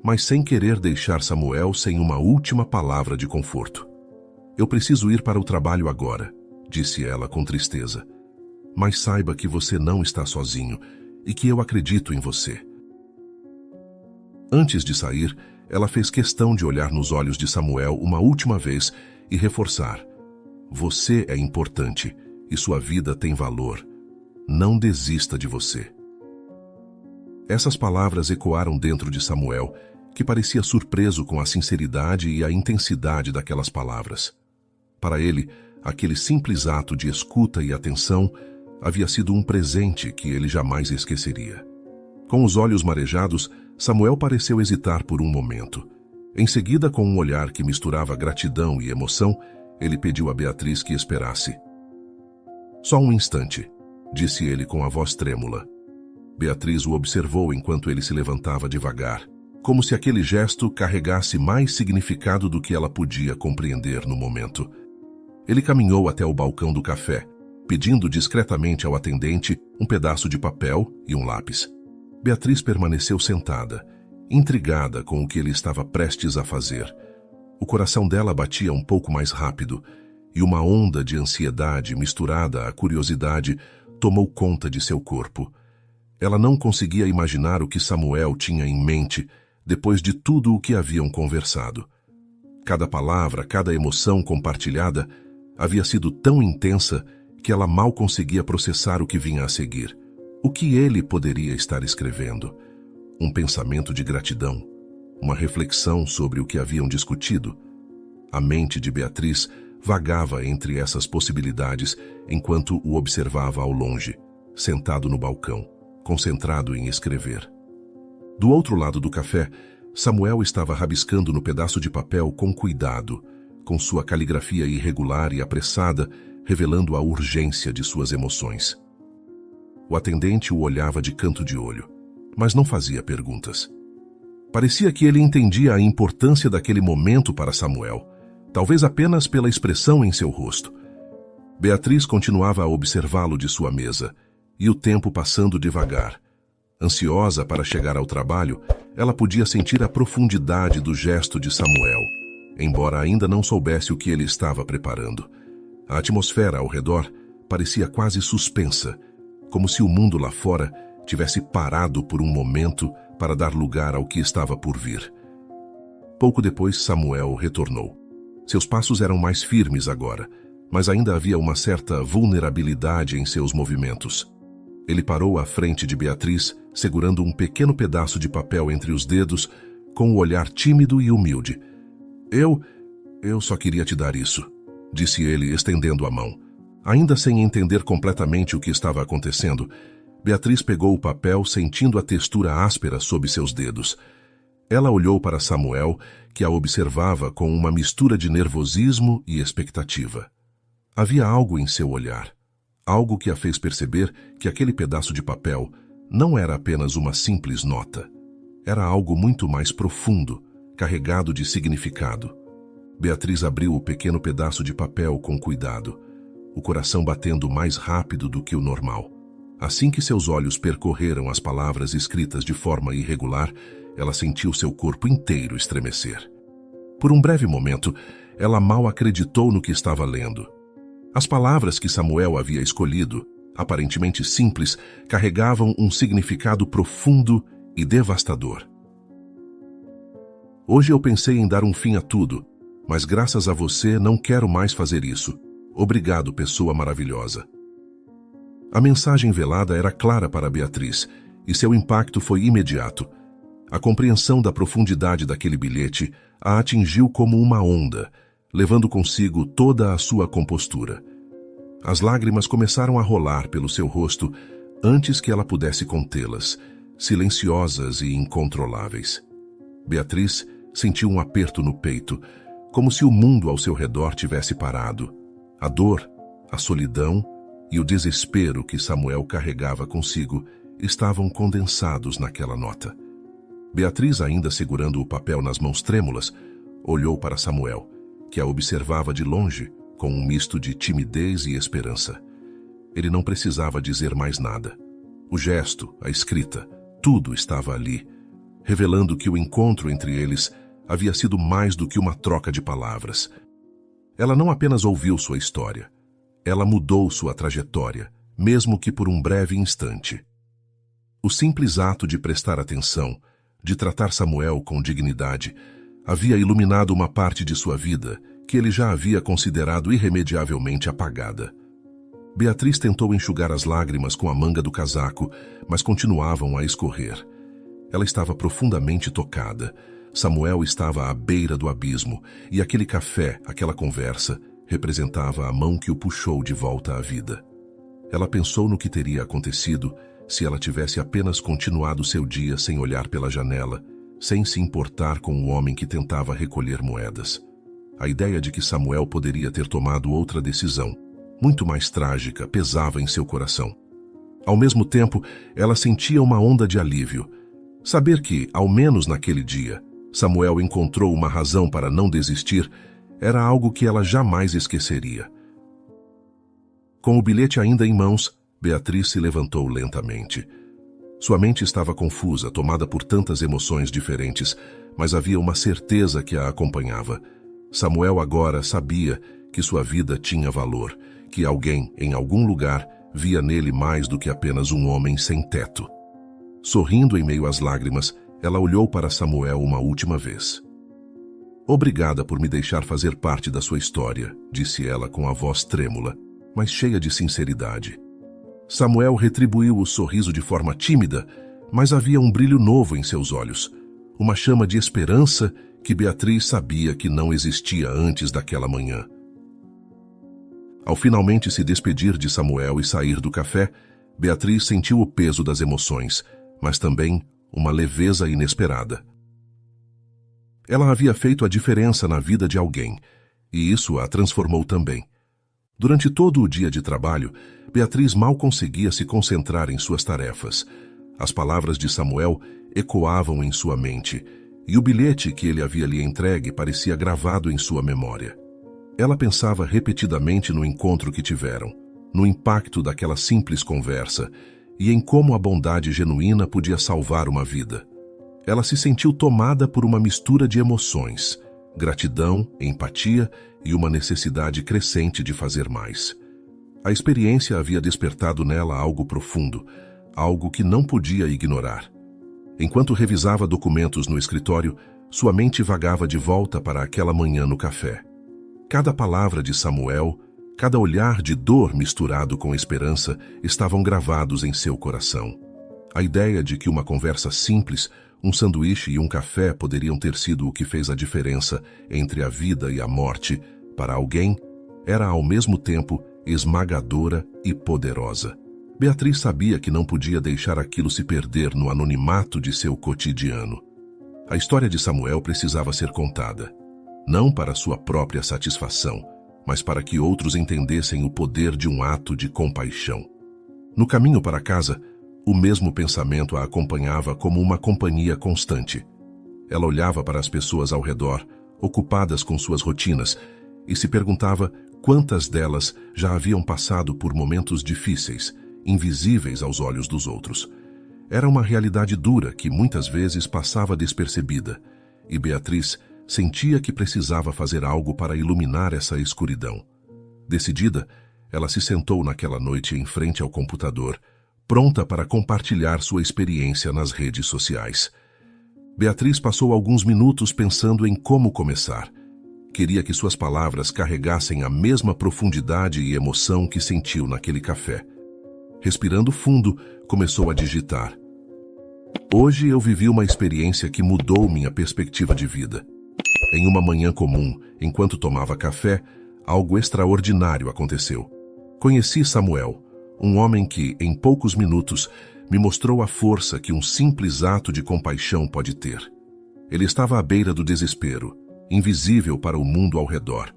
mas sem querer deixar Samuel sem uma última palavra de conforto. Eu preciso ir para o trabalho agora, disse ela com tristeza. Mas saiba que você não está sozinho e que eu acredito em você. Antes de sair, ela fez questão de olhar nos olhos de Samuel uma última vez e reforçar: você é importante e sua vida tem valor. Não desista de você. Essas palavras ecoaram dentro de Samuel, que parecia surpreso com a sinceridade e a intensidade daquelas palavras. Para ele, aquele simples ato de escuta e atenção havia sido um presente que ele jamais esqueceria. Com os olhos marejados, Samuel pareceu hesitar por um momento. Em seguida, com um olhar que misturava gratidão e emoção, ele pediu a Beatriz que esperasse. Só um instante, disse ele com a voz trêmula. Beatriz o observou enquanto ele se levantava devagar, como se aquele gesto carregasse mais significado do que ela podia compreender no momento. Ele caminhou até o balcão do café, pedindo discretamente ao atendente um pedaço de papel e um lápis. Beatriz permaneceu sentada, intrigada com o que ele estava prestes a fazer. O coração dela batia um pouco mais rápido, e uma onda de ansiedade misturada à curiosidade tomou conta de seu corpo. Ela não conseguia imaginar o que Samuel tinha em mente depois de tudo o que haviam conversado. Cada palavra, cada emoção compartilhada havia sido tão intensa que ela mal conseguia processar o que vinha a seguir. O que ele poderia estar escrevendo? Um pensamento de gratidão? Uma reflexão sobre o que haviam discutido? A mente de Beatriz vagava entre essas possibilidades enquanto o observava ao longe, sentado no balcão, concentrado em escrever. Do outro lado do café, Samuel estava rabiscando no pedaço de papel com cuidado, com sua caligrafia irregular e apressada, revelando a urgência de suas emoções. O atendente o olhava de canto de olho, mas não fazia perguntas. Parecia que ele entendia a importância daquele momento para Samuel, talvez apenas pela expressão em seu rosto. Beatriz continuava a observá-lo de sua mesa, e o tempo passando devagar. Ansiosa para chegar ao trabalho, ela podia sentir a profundidade do gesto de Samuel, embora ainda não soubesse o que ele estava preparando. A atmosfera ao redor parecia quase suspensa, como se o mundo lá fora tivesse parado por um momento para dar lugar ao que estava por vir. Pouco depois, Samuel retornou. Seus passos eram mais firmes agora, mas ainda havia uma certa vulnerabilidade em seus movimentos. Ele parou à frente de Beatriz, segurando um pequeno pedaço de papel entre os dedos, com o olhar tímido e humilde. Eu só queria te dar isso, disse ele, estendendo a mão. Ainda sem entender completamente o que estava acontecendo, Beatriz pegou o papel, sentindo a textura áspera sob seus dedos. Ela olhou para Samuel, que a observava com uma mistura de nervosismo e expectativa. Havia algo em seu olhar, algo que a fez perceber que aquele pedaço de papel não era apenas uma simples nota. Era algo muito mais profundo, carregado de significado. Beatriz abriu o pequeno pedaço de papel com cuidado, o coração batendo mais rápido do que o normal. Assim que seus olhos percorreram as palavras escritas de forma irregular, ela sentiu seu corpo inteiro estremecer. Por um breve momento, ela mal acreditou no que estava lendo. As palavras que Samuel havia escolhido, aparentemente simples, carregavam um significado profundo e devastador. Hoje eu pensei em dar um fim a tudo, mas graças a você não quero mais fazer isso. Obrigado, pessoa maravilhosa. A mensagem velada era clara para Beatriz, e seu impacto foi imediato. A compreensão da profundidade daquele bilhete a atingiu como uma onda, levando consigo toda a sua compostura. As lágrimas começaram a rolar pelo seu rosto antes que ela pudesse contê-las, silenciosas e incontroláveis. Beatriz sentiu um aperto no peito, como se o mundo ao seu redor tivesse parado. A dor, a solidão e o desespero que Samuel carregava consigo estavam condensados naquela nota. Beatriz, ainda segurando o papel nas mãos trêmulas, olhou para Samuel, que a observava de longe, com um misto de timidez e esperança. Ele não precisava dizer mais nada. O gesto, a escrita, tudo estava ali, revelando que o encontro entre eles havia sido mais do que uma troca de palavras. Ela não apenas ouviu sua história, ela mudou sua trajetória, mesmo que por um breve instante. O simples ato de prestar atenção, de tratar Samuel com dignidade, havia iluminado uma parte de sua vida que ele já havia considerado irremediavelmente apagada. Beatriz tentou enxugar as lágrimas com a manga do casaco, mas continuavam a escorrer. Ela estava profundamente tocada. Samuel estava à beira do abismo, e aquele café, aquela conversa, representava a mão que o puxou de volta à vida. Ela pensou no que teria acontecido se ela tivesse apenas continuado seu dia sem olhar pela janela, sem se importar com o homem que tentava recolher moedas. A ideia de que Samuel poderia ter tomado outra decisão, muito mais trágica, pesava em seu coração. Ao mesmo tempo, ela sentia uma onda de alívio. Saber que, ao menos naquele dia, Samuel encontrou uma razão para não desistir era algo que ela jamais esqueceria. Com o bilhete ainda em mãos, Beatriz se levantou lentamente. Sua mente estava confusa, tomada por tantas emoções diferentes, mas havia uma certeza que a acompanhava. Samuel agora sabia que sua vida tinha valor, que alguém, em algum lugar, via nele mais do que apenas um homem sem teto. Sorrindo em meio às lágrimas, ela olhou para Samuel uma última vez. Obrigada por me deixar fazer parte da sua história, disse ela com a voz trêmula. mas cheia de sinceridade. Samuel retribuiu o sorriso de forma tímida, mas havia um brilho novo em seus olhos, uma chama de esperança que Beatriz sabia que não existia antes daquela manhã. Ao finalmente se despedir de Samuel e sair do café, Beatriz sentiu o peso das emoções, mas também uma leveza inesperada. Ela havia feito a diferença na vida de alguém, e isso a transformou também. Durante todo o dia de trabalho, Beatriz mal conseguia se concentrar em suas tarefas. As palavras de Samuel ecoavam em sua mente, e o bilhete que ele havia lhe entregue parecia gravado em sua memória. Ela pensava repetidamente no encontro que tiveram, no impacto daquela simples conversa e em como a bondade genuína podia salvar uma vida. Ela se sentiu tomada por uma mistura de emoções, gratidão, empatia e uma necessidade crescente de fazer mais. A experiência havia despertado nela algo profundo, algo que não podia ignorar. Enquanto revisava documentos no escritório, sua mente vagava de volta para aquela manhã no café. Cada palavra de Samuel, cada olhar de dor misturado com esperança estavam gravados em seu coração. A ideia de que uma conversa simples, um sanduíche e um café poderiam ter sido o que fez a diferença entre a vida e a morte para alguém era ao mesmo tempo esmagadora e poderosa. Beatriz sabia que não podia deixar aquilo se perder no anonimato de seu cotidiano. A história de Samuel precisava ser contada, não para sua própria satisfação, mas para que outros entendessem o poder de um ato de compaixão. No caminho para casa, o mesmo pensamento a acompanhava como uma companhia constante. Ela olhava para as pessoas ao redor, ocupadas com suas rotinas, e se perguntava quantas delas já haviam passado por momentos difíceis, invisíveis aos olhos dos outros. Era uma realidade dura que muitas vezes passava despercebida, e Beatriz sentia que precisava fazer algo para iluminar essa escuridão. Decidida, ela se sentou naquela noite em frente ao computador, pronta para compartilhar sua experiência nas redes sociais. Beatriz passou alguns minutos pensando em como começar. Queria que suas palavras carregassem a mesma profundidade e emoção que sentiu naquele café. Respirando fundo, começou a digitar. Hoje eu vivi uma experiência que mudou minha perspectiva de vida. Em uma manhã comum, enquanto tomava café, algo extraordinário aconteceu. Conheci Samuel, um homem que, em poucos minutos, me mostrou a força que um simples ato de compaixão pode ter. Ele estava à beira do desespero, invisível para o mundo ao redor.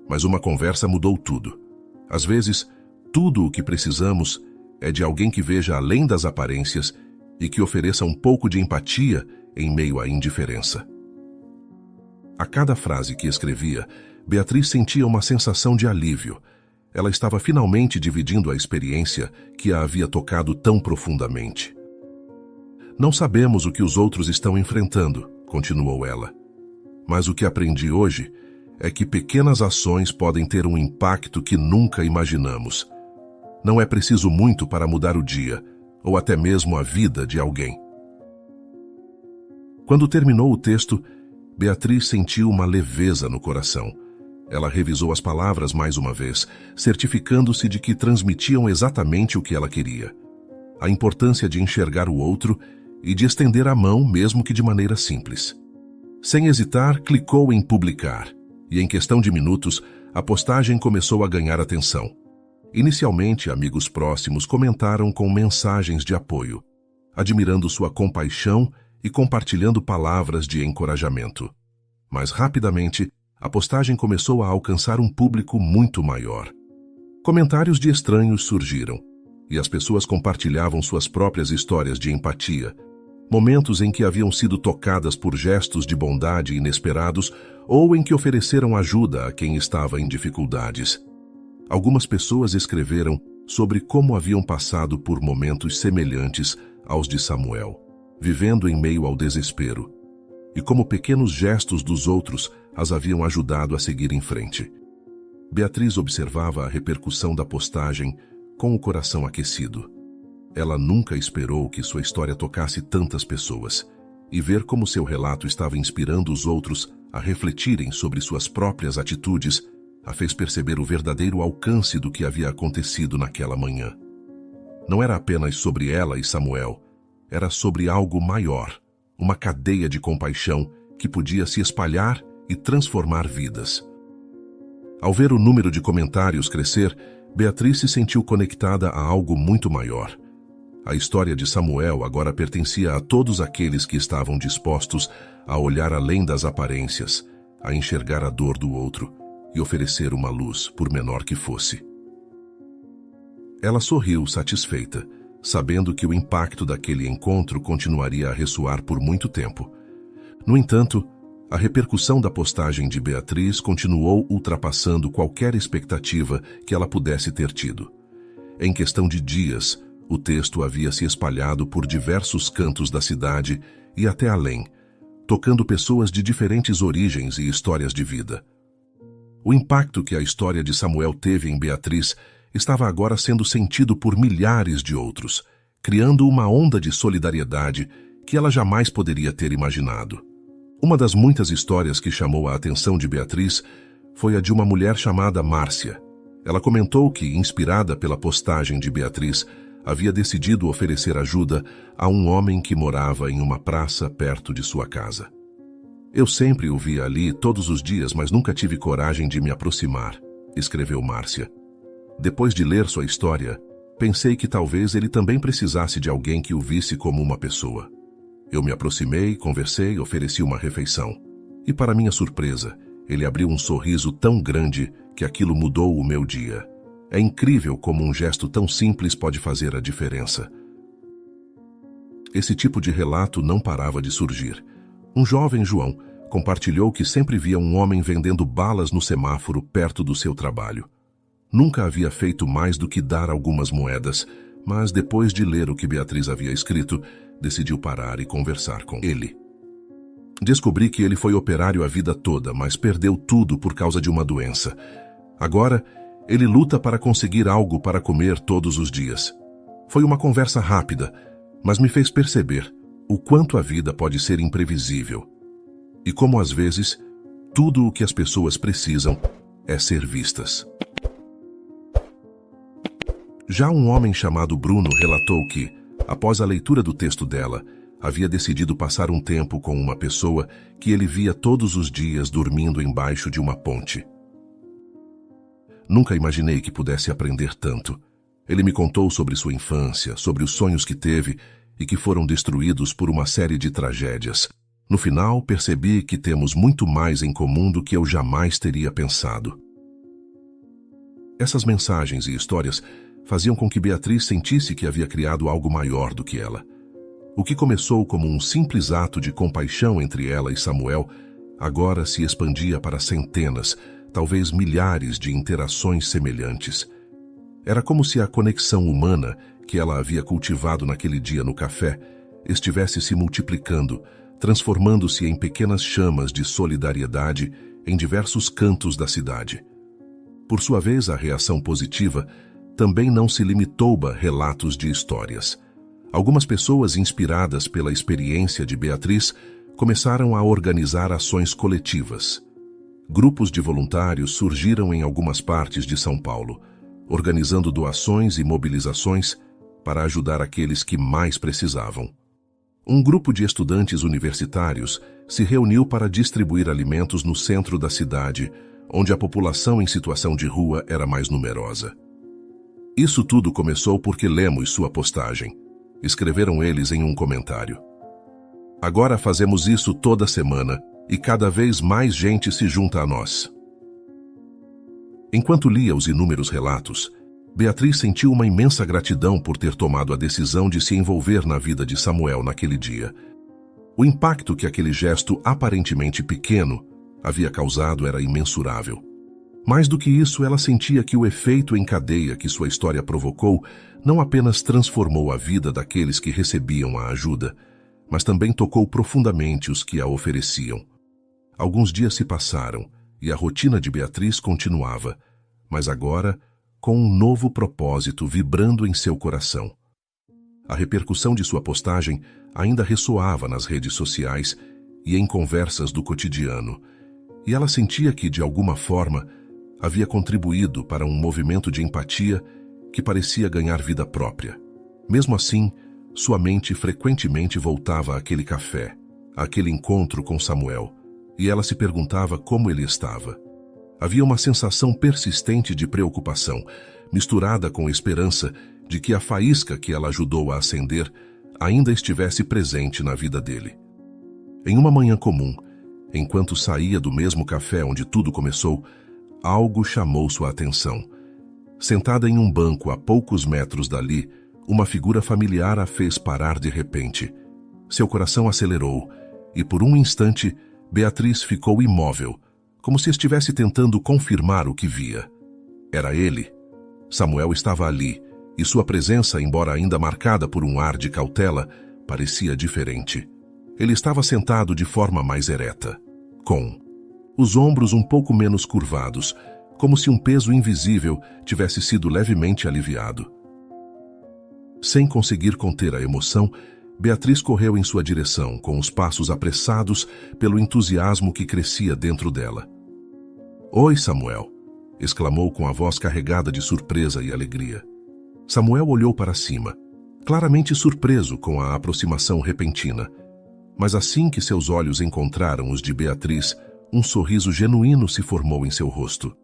Mas uma conversa mudou tudo. Às vezes, tudo o que precisamos é de alguém que veja além das aparências e que ofereça um pouco de empatia em meio à indiferença. A cada frase que escrevia, Beatriz sentia uma sensação de alívio. Ela estava finalmente dividindo a experiência que a havia tocado tão profundamente. Não sabemos o que os outros estão enfrentando, continuou ela. Mas o que aprendi hoje é que pequenas ações podem ter um impacto que nunca imaginamos. Não é preciso muito para mudar o dia, ou até mesmo a vida de alguém. Quando terminou o texto, Beatriz sentiu uma leveza no coração. Ela revisou as palavras mais uma vez, certificando-se de que transmitiam exatamente o que ela queria. A importância de enxergar o outro e de estender a mão, mesmo que de maneira simples. Sem hesitar, clicou em publicar, e em questão de minutos, a postagem começou a ganhar atenção. Inicialmente, amigos próximos comentaram com mensagens de apoio, admirando sua compaixão e compartilhando palavras de encorajamento. Mas rapidamente, a postagem começou a alcançar um público muito maior. Comentários de estranhos surgiram, e as pessoas compartilhavam suas próprias histórias de empatia, momentos em que haviam sido tocadas por gestos de bondade inesperados ou em que ofereceram ajuda a quem estava em dificuldades. Algumas pessoas escreveram sobre como haviam passado por momentos semelhantes aos de Samuel, vivendo em meio ao desespero, e como pequenos gestos dos outros as haviam ajudado a seguir em frente. Beatriz observava a repercussão da postagem com o coração aquecido. Ela nunca esperou que sua história tocasse tantas pessoas, e ver como seu relato estava inspirando os outros a refletirem sobre suas próprias atitudes a fez perceber o verdadeiro alcance do que havia acontecido naquela manhã. Não era apenas sobre ela e Samuel, era sobre algo maior, uma cadeia de compaixão que podia se espalhar e transformar vidas. Ao ver o número de comentários crescer, Beatriz se sentiu conectada a algo muito maior. A história de Samuel agora pertencia a todos aqueles que estavam dispostos a olhar além das aparências, a enxergar a dor do outro e oferecer uma luz, por menor que fosse. Ela sorriu satisfeita, sabendo que o impacto daquele encontro continuaria a ressoar por muito tempo. No entanto, a repercussão da postagem de Beatriz continuou ultrapassando qualquer expectativa que ela pudesse ter tido. Em questão de dias, o texto havia se espalhado por diversos cantos da cidade e até além, tocando pessoas de diferentes origens e histórias de vida. O impacto que a história de Samuel teve em Beatriz estava agora sendo sentido por milhares de outros, criando uma onda de solidariedade que ela jamais poderia ter imaginado. Uma das muitas histórias que chamou a atenção de Beatriz foi a de uma mulher chamada Márcia. Ela comentou que, inspirada pela postagem de Beatriz, havia decidido oferecer ajuda a um homem que morava em uma praça perto de sua casa. Eu sempre o via ali todos os dias, mas nunca tive coragem de me aproximar, escreveu Márcia. Depois de ler sua história, pensei que talvez ele também precisasse de alguém que o visse como uma pessoa. Eu me aproximei, conversei, ofereci uma refeição. E para minha surpresa, ele abriu um sorriso tão grande que aquilo mudou o meu dia. É incrível como um gesto tão simples pode fazer a diferença. Esse tipo de relato não parava de surgir. Um jovem João compartilhou que sempre via um homem vendendo balas no semáforo perto do seu trabalho. Nunca havia feito mais do que dar algumas moedas, mas depois de ler o que Beatriz havia escrito, decidiu parar e conversar com ele. Descobri que ele foi operário a vida toda, mas perdeu tudo por causa de uma doença. Agora, ele luta para conseguir algo para comer todos os dias. Foi uma conversa rápida, mas me fez perceber o quanto a vida pode ser imprevisível. E como às vezes, tudo o que as pessoas precisam é ser vistas. Já um homem chamado Bruno relatou que, após a leitura do texto dela, havia decidido passar um tempo com uma pessoa que ele via todos os dias dormindo embaixo de uma ponte. Nunca imaginei que pudesse aprender tanto. Ele me contou sobre sua infância, sobre os sonhos que teve e que foram destruídos por uma série de tragédias. No final, percebi que temos muito mais em comum do que eu jamais teria pensado. Essas mensagens e histórias faziam com que Beatriz sentisse que havia criado algo maior do que ela. O que começou como um simples ato de compaixão entre ela e Samuel, agora se expandia para centenas, talvez milhares de interações semelhantes. Era como se a conexão humana que ela havia cultivado naquele dia no café estivesse se multiplicando, transformando-se em pequenas chamas de solidariedade em diversos cantos da cidade. Por sua vez, a reação positiva também não se limitou a relatos de histórias. Algumas pessoas inspiradas pela experiência de Beatriz começaram a organizar ações coletivas. Grupos de voluntários surgiram em algumas partes de São Paulo, organizando doações e mobilizações para ajudar aqueles que mais precisavam. Um grupo de estudantes universitários se reuniu para distribuir alimentos no centro da cidade, onde a população em situação de rua era mais numerosa. Isso tudo começou porque lemos sua postagem, escreveram eles em um comentário. Agora fazemos isso toda semana e cada vez mais gente se junta a nós. Enquanto lia os inúmeros relatos, Beatriz sentiu uma imensa gratidão por ter tomado a decisão de se envolver na vida de Samuel naquele dia. O impacto que aquele gesto aparentemente pequeno havia causado era imensurável. Mais do que isso, ela sentia que o efeito em cadeia que sua história provocou não apenas transformou a vida daqueles que recebiam a ajuda, mas também tocou profundamente os que a ofereciam. Alguns dias se passaram e a rotina de Beatriz continuava, mas agora com um novo propósito vibrando em seu coração. A repercussão de sua postagem ainda ressoava nas redes sociais e em conversas do cotidiano, e ela sentia que, de alguma forma, havia contribuído para um movimento de empatia que parecia ganhar vida própria. Mesmo assim, sua mente frequentemente voltava àquele café, àquele encontro com Samuel, e ela se perguntava como ele estava. Havia uma sensação persistente de preocupação, misturada com a esperança de que a faísca que ela ajudou a acender ainda estivesse presente na vida dele. Em uma manhã comum, enquanto saía do mesmo café onde tudo começou, algo chamou sua atenção. Sentada em um banco a poucos metros dali, uma figura familiar a fez parar de repente. Seu coração acelerou e, por um instante, Beatriz ficou imóvel, como se estivesse tentando confirmar o que via. Era ele. Samuel estava ali, e sua presença, embora ainda marcada por um ar de cautela, parecia diferente. Ele estava sentado de forma mais ereta, com os ombros um pouco menos curvados, como se um peso invisível tivesse sido levemente aliviado. Sem conseguir conter a emoção, Beatriz correu em sua direção, com os passos apressados pelo entusiasmo que crescia dentro dela. "Oi, Samuel!" exclamou com a voz carregada de surpresa e alegria. Samuel olhou para cima, claramente surpreso com a aproximação repentina. Mas assim que seus olhos encontraram os de Beatriz, um sorriso genuíno se formou em seu rosto.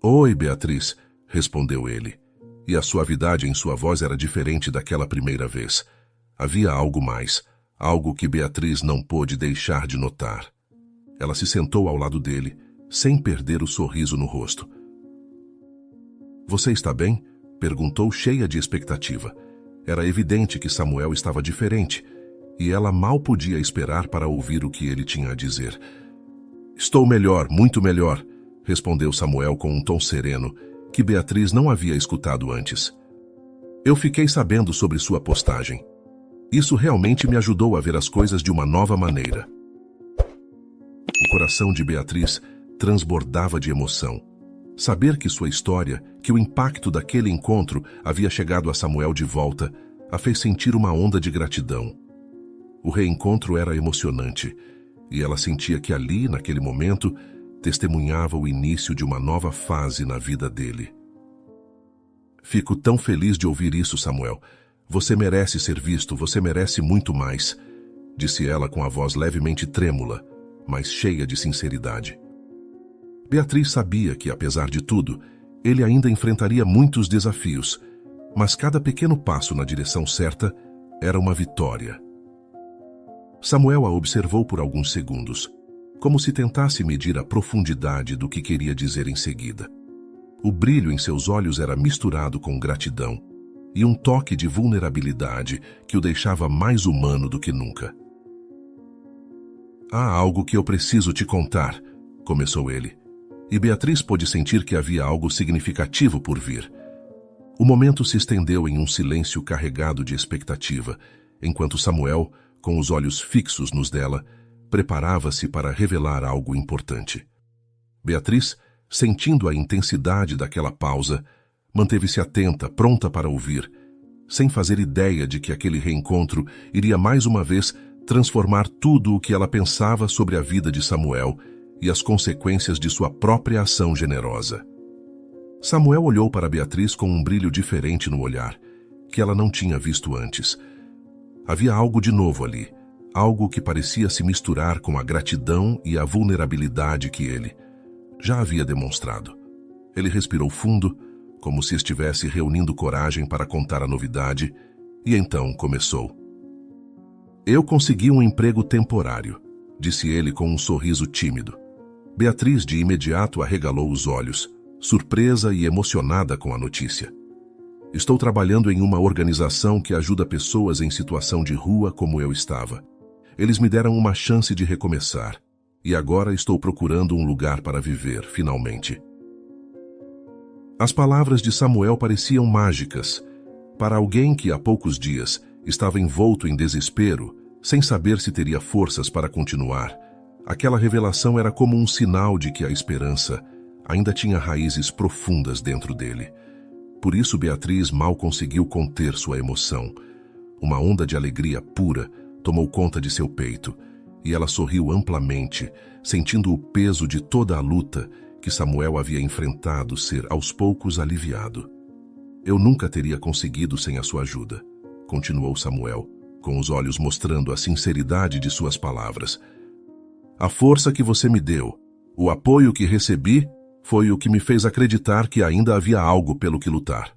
"Oi, Beatriz", respondeu ele, e a suavidade em sua voz era diferente daquela primeira vez. Havia algo mais, algo que Beatriz não pôde deixar de notar. Ela se sentou ao lado dele, sem perder o sorriso no rosto. "Você está bem?", perguntou cheia de expectativa. Era evidente que Samuel estava diferente, e ela mal podia esperar para ouvir o que ele tinha a dizer. "Estou melhor, muito melhor", respondeu Samuel com um tom sereno, que Beatriz não havia escutado antes. "Eu fiquei sabendo sobre sua postagem. Isso realmente me ajudou a ver as coisas de uma nova maneira." O coração de Beatriz transbordava de emoção. Saber que sua história, que o impacto daquele encontro havia chegado a Samuel de volta, a fez sentir uma onda de gratidão. O reencontro era emocionante, e ela sentia que ali, naquele momento, testemunhava o início de uma nova fase na vida dele. "Fico tão feliz de ouvir isso, Samuel. Você merece ser visto, você merece muito mais", disse ela com a voz levemente trêmula, mas cheia de sinceridade. Beatriz sabia que, apesar de tudo, ele ainda enfrentaria muitos desafios, mas cada pequeno passo na direção certa era uma vitória. Samuel a observou por alguns segundos, como se tentasse medir a profundidade do que queria dizer em seguida. O brilho em seus olhos era misturado com gratidão e um toque de vulnerabilidade que o deixava mais humano do que nunca. "Há algo que eu preciso te contar", começou ele, e Beatriz pôde sentir que havia algo significativo por vir. O momento se estendeu em um silêncio carregado de expectativa, enquanto Samuel, com os olhos fixos nos dela, preparava-se para revelar algo importante. Beatriz, sentindo a intensidade daquela pausa, manteve-se atenta, pronta para ouvir, sem fazer ideia de que aquele reencontro iria mais uma vez transformar tudo o que ela pensava sobre a vida de Samuel e as consequências de sua própria ação generosa. Samuel olhou para Beatriz com um brilho diferente no olhar, que ela não tinha visto antes. Havia algo de novo ali, algo que parecia se misturar com a gratidão e a vulnerabilidade que ele já havia demonstrado. Ele respirou fundo, como se estivesse reunindo coragem para contar a novidade, e então começou. "Eu consegui um emprego temporário", disse ele com um sorriso tímido. Beatriz de imediato arregalou os olhos, surpresa e emocionada com a notícia. "Estou trabalhando em uma organização que ajuda pessoas em situação de rua como eu estava. Eles me deram uma chance de recomeçar, e agora estou procurando um lugar para viver, finalmente." As palavras de Samuel pareciam mágicas. Para alguém que há poucos dias estava envolto em desespero, sem saber se teria forças para continuar, aquela revelação era como um sinal de que a esperança ainda tinha raízes profundas dentro dele. Por isso Beatriz mal conseguiu conter sua emoção. Uma onda de alegria pura tomou conta de seu peito, e ela sorriu amplamente, sentindo o peso de toda a luta que Samuel havia enfrentado ser aos poucos aliviado. Eu nunca teria conseguido sem a sua ajuda, continuou Samuel, com os olhos mostrando a sinceridade de suas palavras. A força que você me deu, o apoio que recebi, foi o que me fez acreditar que ainda havia algo pelo que lutar.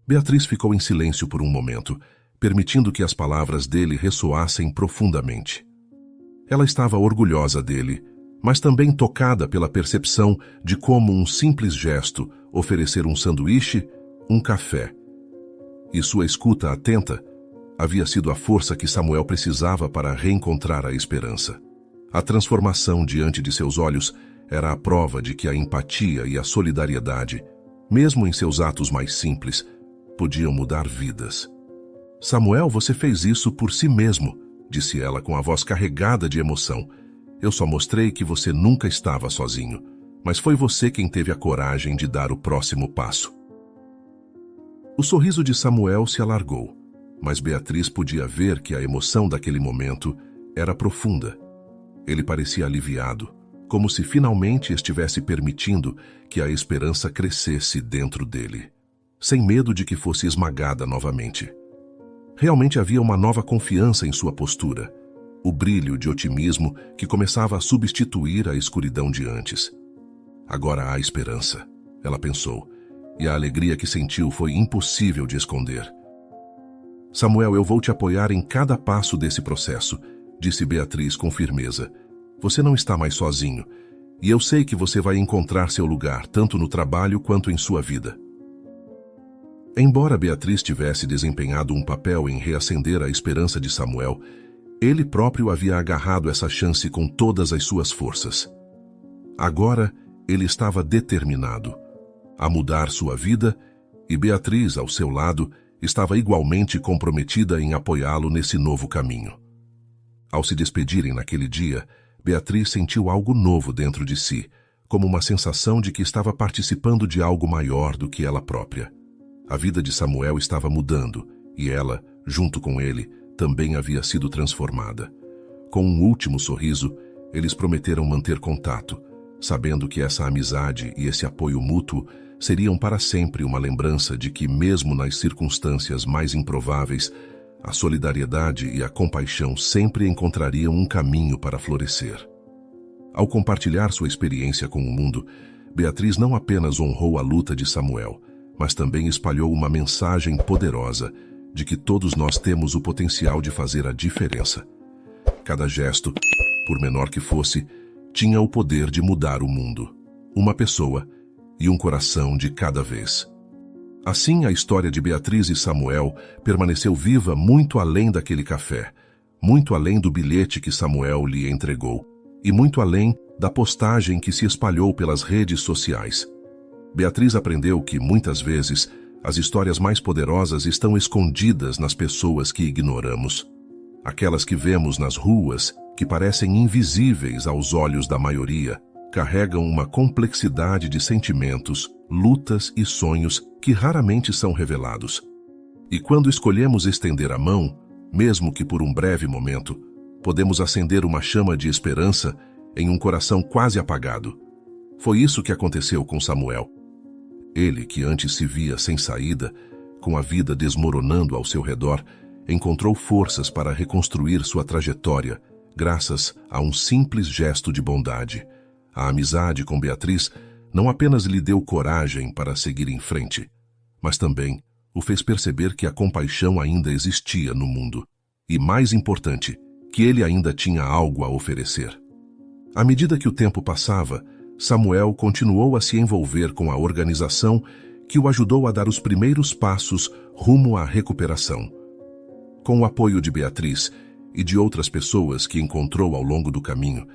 Beatriz ficou em silêncio por um momento, permitindo que as palavras dele ressoassem profundamente. Ela estava orgulhosa dele, mas também tocada pela percepção de como um simples gesto, oferecer um sanduíche, um café, e sua escuta atenta, havia sido a força que Samuel precisava para reencontrar a esperança. A transformação diante de seus olhos era a prova de que a empatia e a solidariedade, mesmo em seus atos mais simples, podiam mudar vidas. Samuel, você fez isso por si mesmo, disse ela com a voz carregada de emoção. Eu só mostrei que você nunca estava sozinho, mas foi você quem teve a coragem de dar o próximo passo. O sorriso de Samuel se alargou, mas Beatriz podia ver que a emoção daquele momento era profunda. Ele parecia aliviado, como se finalmente estivesse permitindo que a esperança crescesse dentro dele, sem medo de que fosse esmagada novamente. Realmente havia uma nova confiança em sua postura, o brilho de otimismo que começava a substituir a escuridão de antes. Agora há esperança, ela pensou, e a alegria que sentiu foi impossível de esconder. Samuel, eu vou te apoiar em cada passo desse processo, disse Beatriz com firmeza. Você não está mais sozinho, e eu sei que você vai encontrar seu lugar, tanto no trabalho quanto em sua vida. Embora Beatriz tivesse desempenhado um papel em reacender a esperança de Samuel, ele próprio havia agarrado essa chance com todas as suas forças. Agora, ele estava determinado a mudar sua vida, e Beatriz, ao seu lado, estava igualmente comprometida em apoiá-lo nesse novo caminho. Ao se despedirem naquele dia, Beatriz sentiu algo novo dentro de si, como uma sensação de que estava participando de algo maior do que ela própria. A vida de Samuel estava mudando, e ela, junto com ele, também havia sido transformada. Com um último sorriso, eles prometeram manter contato, sabendo que essa amizade e esse apoio mútuo seriam para sempre uma lembrança de que, mesmo nas circunstâncias mais improváveis, a solidariedade e a compaixão sempre encontrariam um caminho para florescer. Ao compartilhar sua experiência com o mundo, Beatriz não apenas honrou a luta de Samuel, mas também espalhou uma mensagem poderosa de que todos nós temos o potencial de fazer a diferença. Cada gesto, por menor que fosse, tinha o poder de mudar o mundo, uma pessoa e um coração de cada vez. Assim, a história de Beatriz e Samuel permaneceu viva muito além daquele café, muito além do bilhete que Samuel lhe entregou, e muito além da postagem que se espalhou pelas redes sociais. Beatriz aprendeu que, muitas vezes, as histórias mais poderosas estão escondidas nas pessoas que ignoramos. Aquelas que vemos nas ruas, que parecem invisíveis aos olhos da maioria, carregam uma complexidade de sentimentos, lutas e sonhos que raramente são revelados. E quando escolhemos estender a mão, mesmo que por um breve momento, podemos acender uma chama de esperança em um coração quase apagado. Foi isso que aconteceu com Samuel. Ele, que antes se via sem saída, com a vida desmoronando ao seu redor, encontrou forças para reconstruir sua trajetória, graças a um simples gesto de bondade. A amizade com Beatriz não apenas lhe deu coragem para seguir em frente, mas também o fez perceber que a compaixão ainda existia no mundo. E, mais importante, que ele ainda tinha algo a oferecer. À medida que o tempo passava, Samuel continuou a se envolver com a organização que o ajudou a dar os primeiros passos rumo à recuperação. Com o apoio de Beatriz e de outras pessoas que encontrou ao longo do caminho,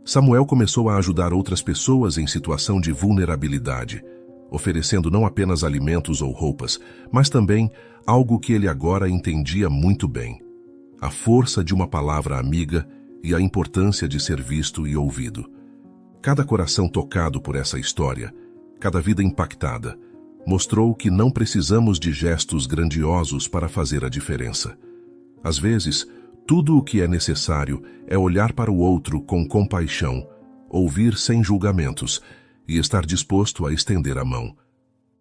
Samuel começou a ajudar outras pessoas em situação de vulnerabilidade, oferecendo não apenas alimentos ou roupas, mas também algo que ele agora entendia muito bem: a força de uma palavra amiga e a importância de ser visto e ouvido. Cada coração tocado por essa história, cada vida impactada, mostrou que não precisamos de gestos grandiosos para fazer a diferença. Às vezes, tudo o que é necessário é olhar para o outro com compaixão, ouvir sem julgamentos e estar disposto a estender a mão.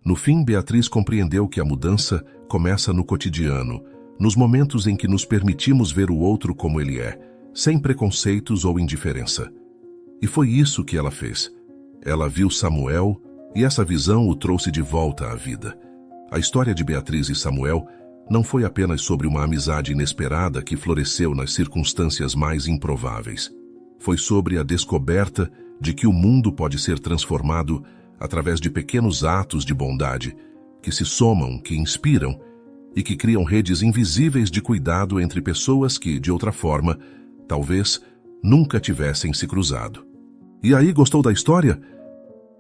No fim, Beatriz compreendeu que a mudança começa no cotidiano, nos momentos em que nos permitimos ver o outro como ele é, sem preconceitos ou indiferença. E foi isso que ela fez. Ela viu Samuel e essa visão o trouxe de volta à vida. A história de Beatriz e Samuel não foi apenas sobre uma amizade inesperada que floresceu nas circunstâncias mais improváveis. Foi sobre a descoberta de que o mundo pode ser transformado através de pequenos atos de bondade que se somam, que inspiram e que criam redes invisíveis de cuidado entre pessoas que, de outra forma, talvez nunca tivessem se cruzado. E aí, gostou da história?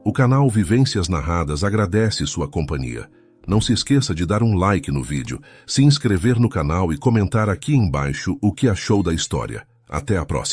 O canal Vivências Narradas agradece sua companhia. Não se esqueça de dar um like no vídeo, se inscrever no canal e comentar aqui embaixo o que achou da história. Até a próxima.